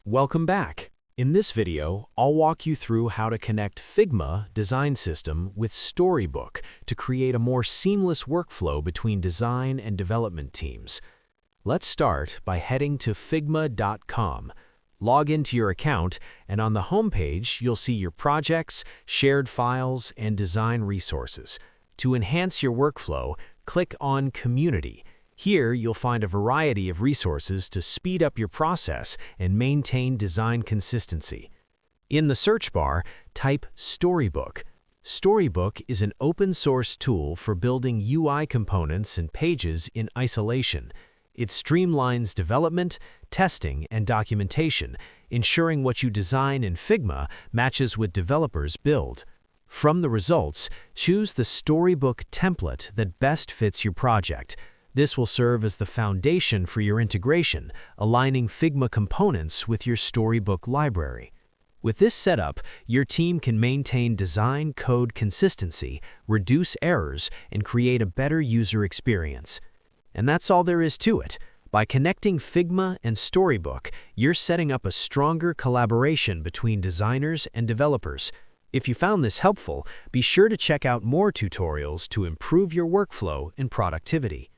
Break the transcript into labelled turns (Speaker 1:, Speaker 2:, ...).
Speaker 1: Welcome back. In this video, I'll walk you through how to connect Figma design system with Storybook to create a more seamless workflow between design and development teams. Let's start by heading to figma.com. Log into your account, and on the homepage, you'll see your projects, shared files, and design resources. To enhance your workflow, click on Community. Here, you'll find a variety of resources to speed up your process and maintain design consistency. In the search bar, type Storybook. Storybook is an open-source tool for building UI components and pages in isolation. It streamlines development, testing, and documentation, ensuring what you design in Figma matches what developers build. From the results, choose the Storybook template that best fits your project. This will serve as the foundation for your integration, aligning Figma components with your Storybook library. With this setup, your team can maintain design code consistency, reduce errors, and create a better user experience. And that's all there is to it. By connecting Figma and Storybook, you're setting up a stronger collaboration between designers and developers. If you found this helpful, be sure to check out more tutorials to improve your workflow and productivity.